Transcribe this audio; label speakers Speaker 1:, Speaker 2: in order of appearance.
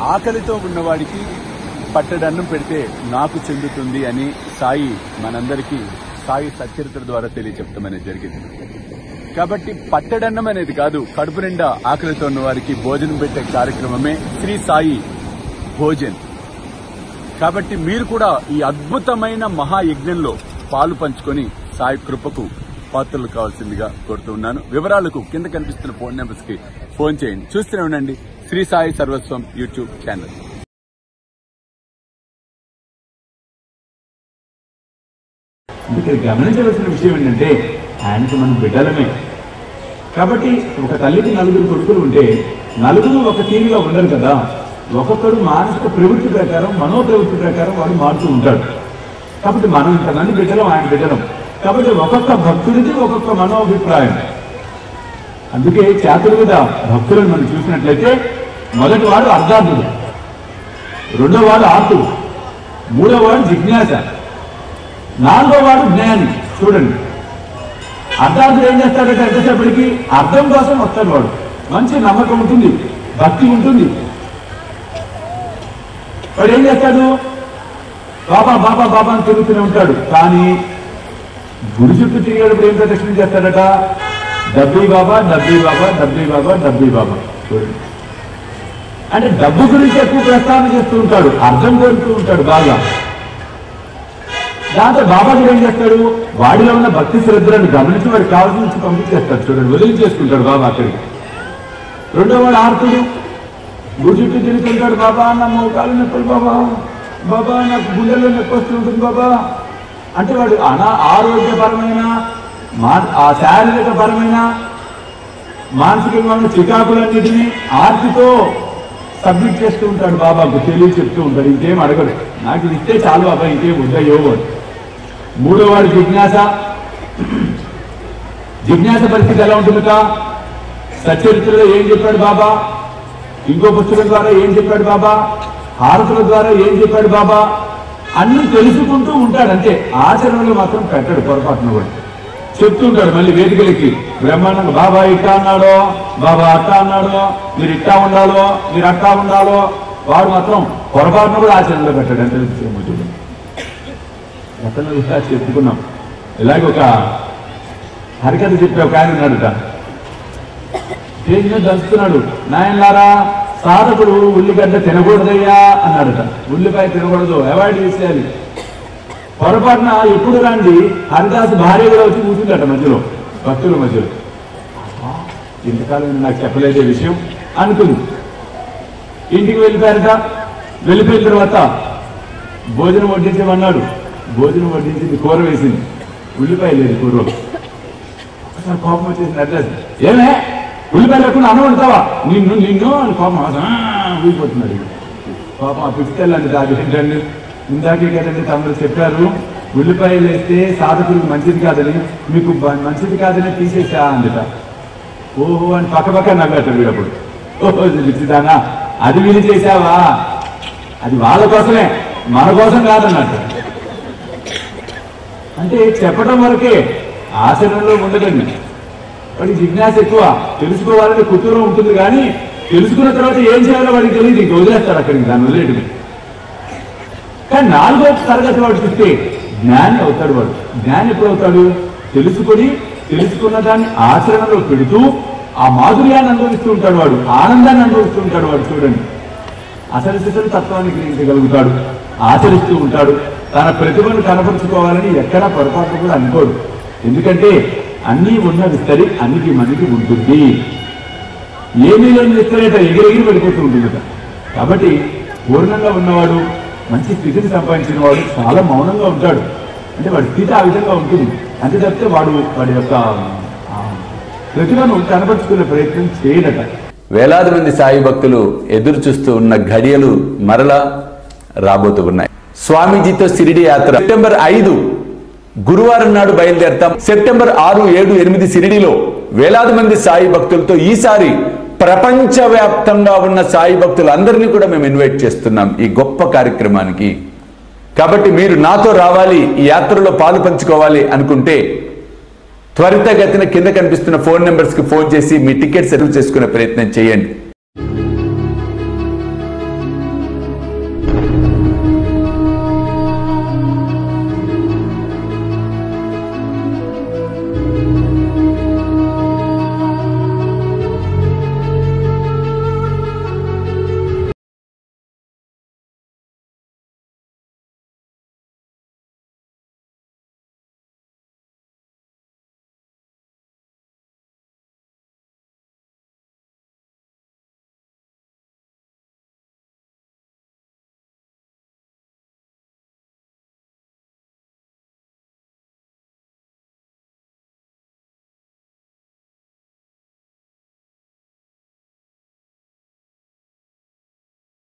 Speaker 1: ఆకలితో ఉన్నవాడికి పట్టడన్నం పెడితే నాకు చెందుతుంది అని సాయి మనందరికీ సాయి సచ్చరిత్ర ద్వారా తెలియచెప్తాం అనేది జరిగింది. కాబట్టి పట్టడన్నం అనేది కాదు, కడుపు నిండా ఆకలితో ఉన్న వారికి భోజనం పెట్టే కార్యక్రమమే శ్రీ సాయి భోజన్. కాబట్టి మీరు కూడా ఈ అద్భుతమైన మహాయజ్ఞంలో పాలు పంచుకొని సాయి కృపకు పాత్రలు కావాల్సిందిగా కోరుతూ ఉన్నాను. వివరాలకు కింద కనిపిస్తున్న ఫోన్ నెంబర్స్ కి ఫోన్ చేయండి. చూస్తూనే ఉండండి శ్రీ సాయి సర్వస్వం యూట్యూబ్ ఛానల్.
Speaker 2: ఇక్కడ గమనించవలసిన విషయం ఏంటంటే ఆయనకు మనం బిడ్డలమే. కాబట్టి ఒక తల్లికి 9 కొడుకులు ఉంటే 9 ఒక తీరుగా ఉండరు కదా. ఒక్కొక్కడు మానసిక ప్రవృత్తి ప్రకారం, మనోప్రవృత్తి ప్రకారం వాడు మారుతూ ఉంటాడు. కాబట్టి మనం ఇంతమంది బిడ్డలం, ఆయన బిడ్డలం. కాబట్టి ఒక్కొక్క భక్తుడికి ఒక్కొక్క మనోభిప్రాయం. అందుకే చాతుర్విధ భక్తులను మనం చూసినట్లయితే మొదటి వాడు అర్ధార్థుడు, రెండో వాడు ఆర్తుడు, మూడో వాడు జిజ్ఞాస, 4వ వాడు జ్ఞాని. చూడండి, అర్ధార్థుడు ఏం చేస్తాడంటే ఎంతసేపటికి అర్థం కోసం వస్తాడు. వాడు మంచి నమ్మకం ఉంటుంది, భక్తి ఉంటుంది. వాడు ఏం చేస్తాడు? బాబా బాబా బాబా అని తిరుగుతూనే ఉంటాడు. కానీ గుడి చుట్టూ తిరిగేటప్పుడు ఏం ప్రదక్షిణ చేస్తాడట? డబ్బీ బాబా, డబ్బీ బాబా, డబ్బీ బాబా, డబ్బీ బాబా. చూడండి, అంటే డబ్బు గురించి ఎక్కువ ప్రస్తావన చేస్తూ ఉంటాడు, అర్థం కోరుతూ ఉంటాడు బాగా. దాంతో బాబాజీ ఏం చేస్తాడు? వాడిలో ఉన్న భక్తి శ్రద్ధలను గమనించి వాడికి కావాల్సిన నుంచి పంపించేస్తాడు. చూడండి, వదిలి చేసుకుంటాడు బాబా అక్కడికి. రెండో వాడు ఆర్తుడు, గుడి చుట్టూ తిరుగుతుంటాడు. బాబా నా మోకాలు నొప్పులు, బాబా బాబా నాకు గుండెల్లో నొప్పి వస్తుంటుంది బాబా అంటే వాడు ఆరోగ్యపరమైన, ఆ శారీరక పరమైన, మానసికమైన చికాకులన్నిటినీ ఆర్తితో సబ్మిట్ చేస్తూ ఉంటాడు. బాబాకు తెలియ చెప్తూ ఉంటాడు. ఇంకేం అడగడు, నాకు ఇది ఇస్తే చాలు బాబా, ఇంకేం వద్దయ్యో. మూడో వాడు జిజ్ఞాస. జిజ్ఞాస పరిస్థితి ఎలా ఉంటుందట? సచ్చరిత్రలో ఏం చెప్పాడు బాబా, ఇంకో పుస్తకం ద్వారా ఏం చెప్పాడు బాబా, హారతుల ద్వారా ఏం చెప్పాడు బాబా, అన్ని తెలుసుకుంటూ ఉంటాడు. అంటే ఆచరణలో మాత్రం పెట్టాడు పొరపాటున కూడా. చెప్తుంటాడు మళ్ళీ వేదికలకి బ్రహ్మాండంగా, బాబా ఇట్టా అన్నాడో, బాబా అట్టా అన్నాడో, మీరు ఇట్టా ఉండాలో, మీరు అట్టా ఉండాలో. వాడు మాత్రం పొరపాటున కూడా ఆచరణలో పెట్టాడు. అంటే గతంలో కూడా చెప్పుకున్నాం. ఇలాగే ఒక హరికథ చెప్పే ఒక ఆయన ఉన్నాడుట, స్టేజ్ మీద దంచుతున్నాడు. నాయనలారా, సాధకుడు ఉల్లిగడ్డ తినకూడదయ్యా అన్నాడట. ఉల్లిపాయ తినకూడదు, అవాయిడ్ చేసేయాలి. పొరపాటున ఎప్పుడు రండి హరిదాసు భార్య కూడా వచ్చి కూర్చుందట మధ్యలో, భక్తుల మధ్యలో. ఇంతకాలం నాకు చెప్పలేదే విషయం అనుకుంది. ఇంటికి వెళ్ళిపోయారట. వెళ్ళిపోయిన తర్వాత భోజనం వడ్డించమన్నాడు. భోజనం వడ్డించింది, కూర వేసింది, ఉల్లిపాయ లేదు కూరలో. ఒకసారి కోపం వచ్చేసింది హరిదాసు. ఏమే ఉల్లిపాయ లేకుండా అన్నం వండుతావా, నిన్ను నిన్ను అని కోపం ఊగిపోతున్నాడు. పాపం ఆ పిచ్చితల్లండి దాగేంటండి, ఇందాకే కదండి తమరు చెప్పారు ఉల్లిపాయలు వేస్తే సాధకుడికి మంచిది కాదని, మీకు మంచిది కాదని తీసేసా అందుట. ఓహో అని పక్క నవ్వుతాడు వీడప్పుడు. ఓహో పిచ్చిదానా, అది విని చేశావా, అది వాళ్ళ కోసమే, మన కోసం కాదన్నట్టు. అంటే చెప్పడం వరకే, ఆచరణలో ఉండదండి. వాడికి జిజ్ఞాస ఎక్కువ, తెలుసుకోవాలని కుతూహలం ఉంటుంది. కానీ తెలుసుకున్న తర్వాత ఏం చేయాలో వాడికి తెలియదు, ఇంక వదిలేస్తాడు అక్కడికి, దాన్ని వదిలేయటమే. కానీ 4వ తరగతి వాడు చూస్తే జ్ఞాని అవుతాడు. వాడు జ్ఞాని ఎప్పుడు అవుతాడు? తెలుసుకున్న దాన్ని ఆచరణలో పెడుతూ ఆ మాధుర్యాన్ని అనుభవిస్తూ ఉంటాడు. వాడు ఆనందాన్ని అనుభవిస్తూ ఉంటాడు. వాడు చూడండి, అసలు తత్వాన్ని గ్రహించగలుగుతాడు, ఆచరిస్తూ ఉంటాడు. తన ప్రతిభను కనపరుచుకోవాలని ఎక్కడా పొరపాటు కూడా అనుకోడు. ఎందుకంటే అన్నీ ఉన్న విస్తరి అన్నికి మనకి ఉంటుంది. ఏమీ లేని విస్తరేట ఎగిరెగిరి పడిపోతూ ఉంటుందట. కాబట్టి పూర్ణంగా ఉన్నవాడు, మంచి స్థితిని సంపాదించిన వాడు చాలా మౌనంగా ఉంటాడు. అంటే వాడి స్థితి ఆ విధంగా ఉంటుంది. అంతే తప్పితే వాడి యొక్క ప్రతిభను కనపరుచుకునే ప్రయత్నం చేయడట.
Speaker 3: వేలాది మంది సాయి భక్తులు ఎదురు చూస్తూ ఉన్న ఘడియలు మరలా రాబోతూ ఉన్నాయి. స్వామీజీతో షిరిడి యాత్ర సెప్టెంబర్ 5 గురువారం నాడు బయలుదేరతాం. సెప్టెంబర్ 6, 7, 8 షిరిడిలో వేలాది మంది సాయి భక్తులతో ఈసారి ప్రపంచవ్యాప్తంగా ఉన్న సాయి భక్తులందరినీ కూడా మేము ఇన్వైట్ చేస్తున్నాం ఈ గొప్ప కార్యక్రమానికి. కాబట్టి మీరు నాతో రావాలి, ఈ యాత్రలో పాలు పంచుకోవాలి అనుకుంటే త్వరితగతిన కింద కనిపిస్తున్న ఫోన్ నెంబర్స్కి ఫోన్ చేసి మీ టికెట్స్ రిజర్వ్ చేసుకునే ప్రయత్నం చేయండి.